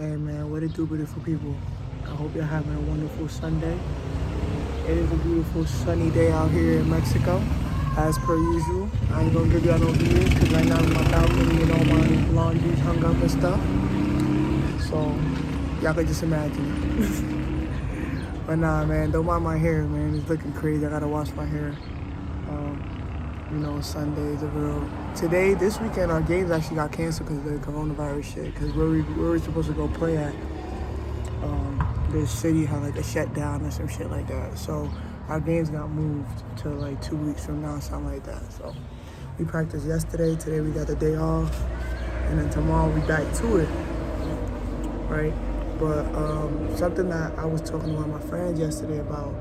Hey man, what it do, beautiful people? I hope you're having a wonderful Sunday. It is a beautiful sunny day out here in Mexico, as per usual. I ain't gonna give y'all no views because right now I'm in my balcony and all my laundry's hung up and stuff. So y'all could just imagine. But nah, man, don't mind my hair, man. It's looking crazy. I gotta wash my hair. Sunday is a real. Today, this weekend, our games actually got canceled because of the coronavirus shit. Because where we were supposed to go play at, the city had like a shutdown or some shit like that. So our games got moved to like 2 weeks from now, something like that. So we practiced yesterday. Today we got the day off, and then tomorrow we back to it, right? But something that I was talking to one of my friends yesterday about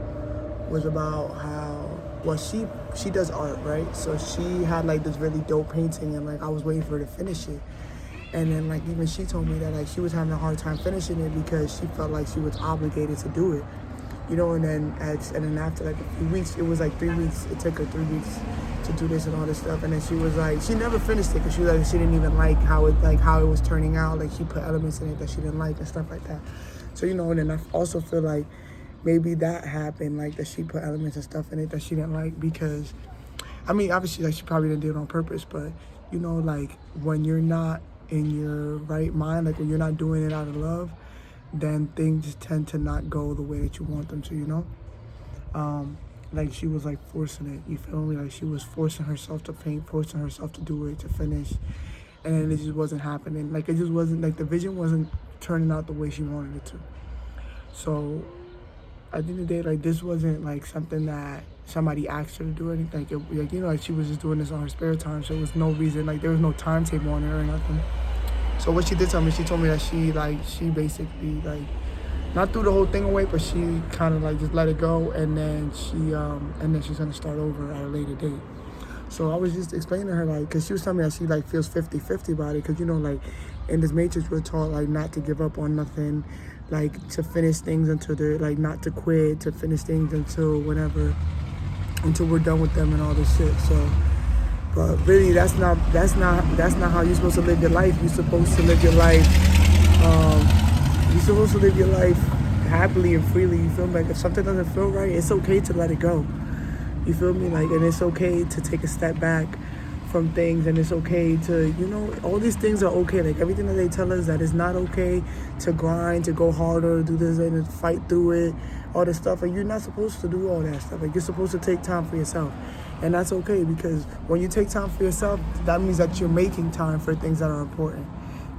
was about how, well, she does art, right? So she had like this really dope painting, and like I was waiting for her to finish it. And then like even she told me that like she was having a hard time finishing it because she felt like she was obligated to do it, And then after like a few weeks, it was like 3 weeks. It took her 3 weeks to do this and all this stuff. And then she was like, she never finished it because she was like, she didn't even like how it was turning out. Like she put elements in it that she didn't like and stuff like that. So and then I also feel like maybe that happened, like that she put elements and stuff in it that she didn't like because, I mean, obviously, like she probably didn't do it on purpose, but like when you're not in your right mind, like when you're not doing it out of love, then things tend to not go the way that you want them to. Like she was like forcing it. You feel me? Like she was forcing herself to paint, forcing herself to do it, to finish, and then it just wasn't happening. Like it just wasn't like the vision wasn't turning out the way she wanted it to. So at the end of the day, like this wasn't like something that somebody asked her to do. Anything like she was just doing this on her spare time. So it was no reason, like there was no timetable on it or nothing. So what she did tell me, she told me that she basically like not threw the whole thing away, but she kind of like just let it go, and then she's gonna start over at a later date. So I was just explaining to her, like, because she was telling me that she like feels 50-50 about it, because like in this matrix we're taught like not to give up on nothing, like to finish things until they're like not to quit, to finish things until we're done with them and all this shit. So, but really that's not how you're supposed to live your life. You're supposed to live your life. You're supposed to live your life happily and freely. You feel me? Like if something doesn't feel right, it's okay to let it go. You feel me? Like, and it's okay to take a step back from things, and it's okay to, all these things are okay. Like everything that they tell us that it's not okay to grind, to go harder, do this and fight through it, all this stuff. And you're not supposed to do all that stuff. Like you're supposed to take time for yourself. And that's okay, because when you take time for yourself, that means that you're making time for things that are important.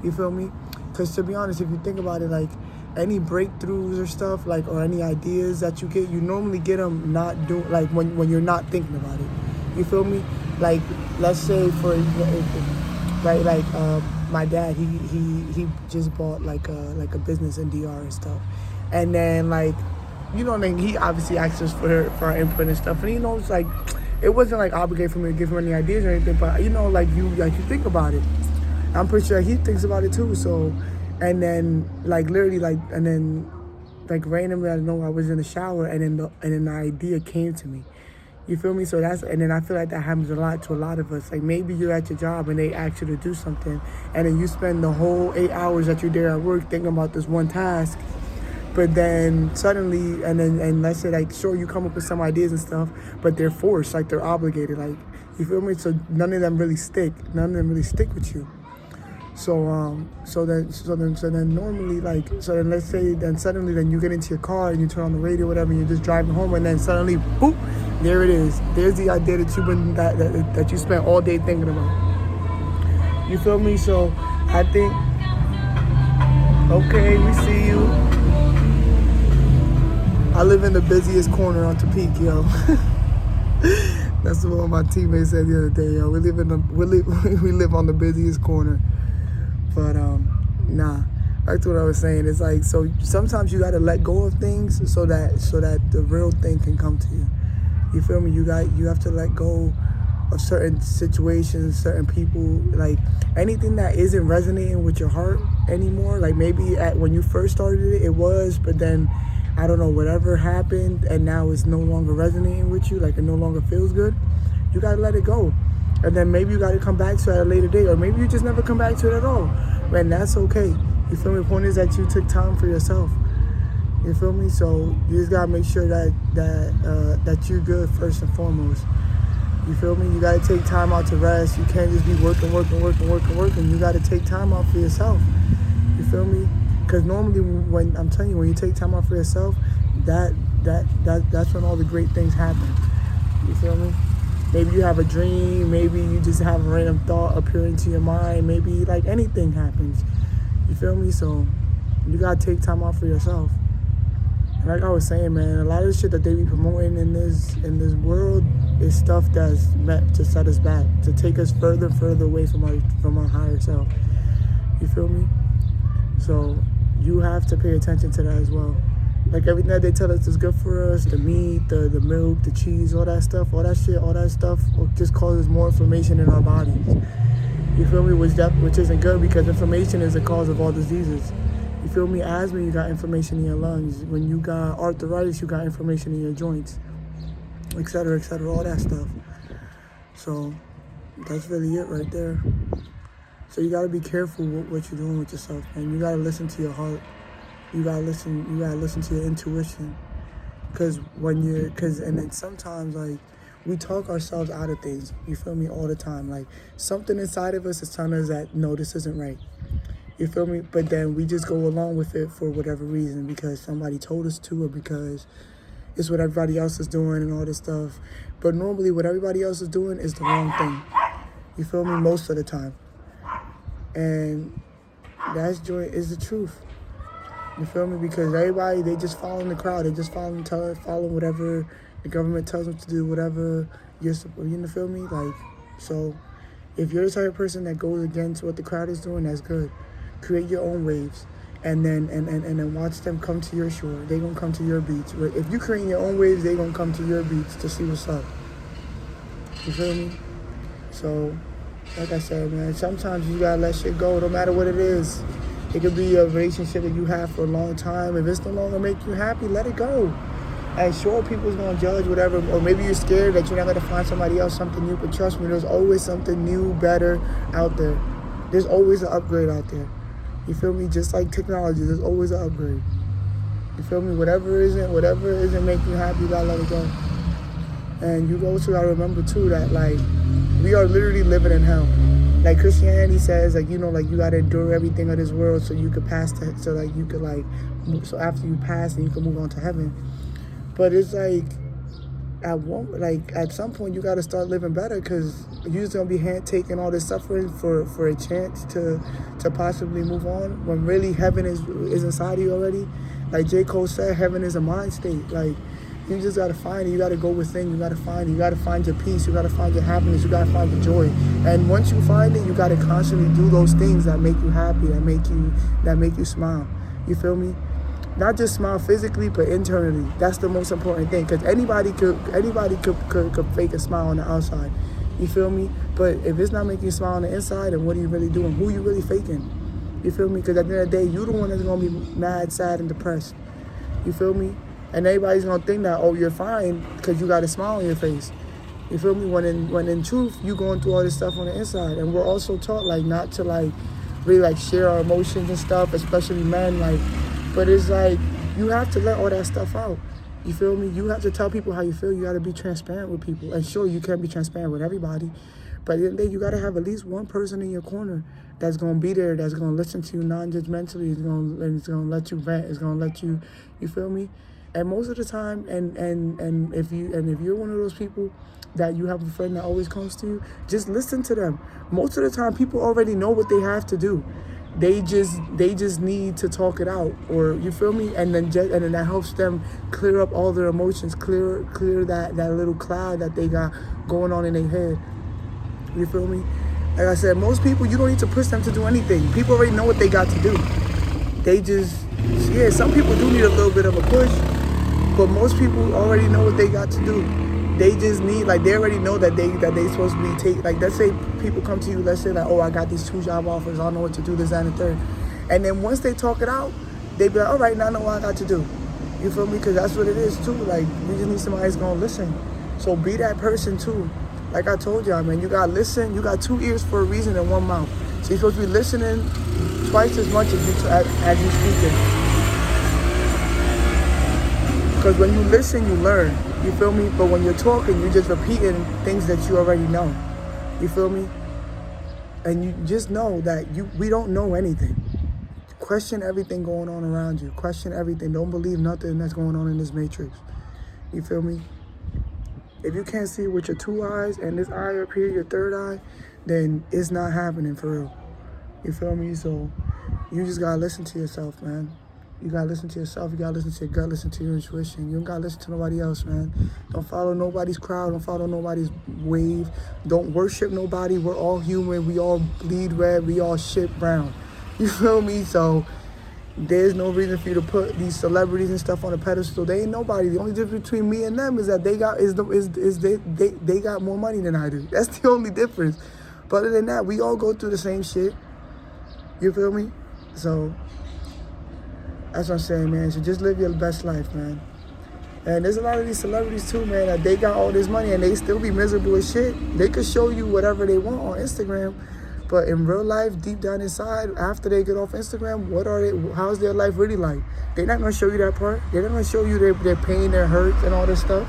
You feel me? Because to be honest, if you think about it, like any breakthroughs or stuff, like, or any ideas that you get, you normally get them not doing, like when you're not thinking about it. You feel me? Like, let's say for like my dad, he just bought like a business in DR and stuff, and then like, then he obviously asked us for our input and stuff, and it's like, it wasn't like obligated for me to give him any ideas or anything, but like you think about it. I'm pretty sure he thinks about it too. So, and then like literally and then randomly I know I was in the shower, and then the idea came to me. You feel me? So and then I feel like that happens a lot to a lot of us. Like maybe you're at your job and they ask you to do something, and then you spend the whole 8 hours that you're there at work thinking about this one task. But then suddenly, and let's say like, sure, you come up with some ideas and stuff, but they're forced, like they're obligated, like, you feel me? So none of them really stick with you. So then normally, like, so then let's say then suddenly then you get into your car and you turn on the radio or whatever, and you're just driving home, and then suddenly, boop, there it is. There's the idea that you've been that you spent all day thinking about. You feel me? So I think, okay, we see you. I live in the busiest corner on Topeka, yo. That's what my teammates said the other day, yo. We live on the busiest corner. But nah, that's what I was saying. It's like, so sometimes you gotta let go of things so that the real thing can come to you. You feel me? You have to let go of certain situations, certain people, like anything that isn't resonating with your heart anymore. Like maybe when you first started it was, but then I don't know, whatever happened, and now it's no longer resonating with you. Like it no longer feels good. You gotta let it go. And then maybe you got to come back to it at a later date, or maybe you just never come back to it at all. And that's okay. You feel me? The point is that you took time for yourself. You feel me? So you just gotta make sure that you're good first and foremost. You feel me? You gotta take time out to rest. You can't just be working. You gotta take time out for yourself. You feel me? Because normally, when I'm telling you, when you take time out for yourself, that's when all the great things happen. You feel me? Maybe you have a dream. Maybe you just have a random thought appear into your mind. Maybe like anything happens. You feel me? So you gotta take time out for yourself. And like I was saying, man, a lot of the shit that they be promoting in this world is stuff that's meant to set us back, to take us further and further away from our higher self. You feel me? So you have to pay attention to that as well. Like everything that they tell us is good for us, the meat, the milk, the cheese, all that stuff just causes more inflammation in our bodies. You feel me? Which isn't good, because inflammation is the cause of all diseases. You feel me? Asthma, you got inflammation in your lungs. When you got arthritis, you got inflammation in your joints, etc., all that stuff. So that's really it right there. So you gotta be careful what you're doing with yourself, and you gotta listen to your heart. You gotta listen to your intuition. And then sometimes, like, we talk ourselves out of things, you feel me, all the time. Like, something inside of us is telling us that, no, this isn't right. You feel me? But then we just go along with it for whatever reason, because somebody told us to, or because it's what everybody else is doing and all this stuff. But normally what everybody else is doing is the wrong thing. You feel me? Most of the time. And that's is the truth. You feel me? Because everybody, they just following the crowd. They just following whatever the government tells them to do, whatever you feel me? Like, so if you're the type of person that goes against what the crowd is doing, that's good. Create your own waves, and then watch them come to your shore. They gonna come to your beach. If you create your own waves, they gonna come to your beach to see what's up. You feel me? So, like I said, man, sometimes you gotta let shit go, no matter what it is. It could be a relationship that you have for a long time. If it's no longer make you happy, let it go. And sure, people's gonna judge, whatever, or maybe you're scared that you're not gonna find somebody else, something new. But trust me, there's always something new, better out there. There's always an upgrade out there. You feel me? Just like technology, there's always an upgrade. You feel me? Whatever isn't making you happy, you gotta let it go. And you also gotta remember too that, like, we are literally living in hell. Like Christianity says, like, you know, like, you gotta endure everything of this world so you could pass to, so like you could like, so after you pass, then you can move on to heaven. But it's like, at some point you gotta start living better, because you're just gonna be taking all this suffering for a chance to possibly move on, when really heaven is inside of you already. Like J. Cole said, heaven is a mind state. Like, you just gotta find it. You gotta go within. You gotta find your peace. You gotta find your happiness. You gotta find your joy. And once you find it, you gotta constantly do those things that make you happy, that make you smile. You feel me? Not just smile physically, but internally. That's the most important thing. Because anybody could fake a smile on the outside. You feel me? But if it's not making you smile on the inside, then what are you really doing? Who are you really faking? You feel me? Because at the end of the day, you're the one that's gonna be mad, sad, and depressed. You feel me? And everybody's gonna think that, oh, you're fine because you got a smile on your face. You feel me? When in truth, you going through all this stuff on the inside. And we're also taught, like, not to, like, really, like, share our emotions and stuff, especially men, like. But it's like, you have to let all that stuff out. You feel me? You have to tell people how you feel. You got to be transparent with people. And sure, you can't be transparent with everybody. But at the end of the day, you got to have at least one person in your corner that's going to be there, that's going to listen to you non-judgmentally. It's going to let you vent. It's going to let you, you feel me? And most of the time, and if you're one of those people that you have a friend that always comes to you, just listen to them. Most of the time, people already know what they have to do. They just need to talk it out, or you feel me? And then that helps them clear up all their emotions, clear that little cloud that they got going on in their head. You feel me? Like I said, most people, you don't need to push them to do anything. People already know what they got to do. They just, some people do need a little bit of a push, but most people already know what they got to do. They just need, like, they already know that they supposed to be like, let's say people come to you, let's say, like, oh, I got these 2 job offers, I don't know what to do, this, that, and the third. And then once they talk it out, they be like, all right, now I know what I got to do. You feel me? Because that's what it is, too. Like, we just need somebody who's going to listen. So be that person, too. Like I told y'all, man, you got to listen. You got 2 ears for a reason and 1 mouth. So you're supposed to be listening twice as much as you speaking. Because when you listen, you learn. You feel me? But when you're talking, you're just repeating things that you already know. You feel me? And you just know that we don't know anything. Question everything going on around you. Question everything. Don't believe nothing that's going on in this matrix. You feel me? If you can't see with your two eyes and this eye up here, your third eye, then it's not happening for real. You feel me? So you just gotta listen to yourself, man. You gotta listen to yourself. You gotta listen to your gut. Listen to your intuition. You don't gotta listen to nobody else, man. Don't follow nobody's crowd. Don't follow nobody's wave. Don't worship nobody. We're all human. We all bleed red. We all shit brown. You feel me? So there's no reason for you to put these celebrities and stuff on a pedestal. They ain't nobody. The only difference between me and them is that they got more money than I do. That's the only difference. But other than that, we all go through the same shit. You feel me? So that's what I'm saying, man. So just live your best life, man. And there's a lot of these celebrities too, man, that they got all this money and they still be miserable as shit. They could show you whatever they want on Instagram, but in real life, deep down inside, after they get off Instagram, how's their life really like? They're not gonna show you that part. They're not gonna show you their pain, their hurts, and all this stuff.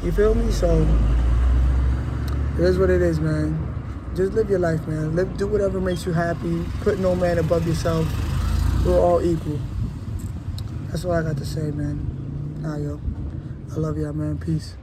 You feel me? So it is what it is, man. Just live your life, man. Do whatever makes you happy. Put no man above yourself. We're all equal. That's all I got to say, man. Nah, yo. I love y'all, man. Peace.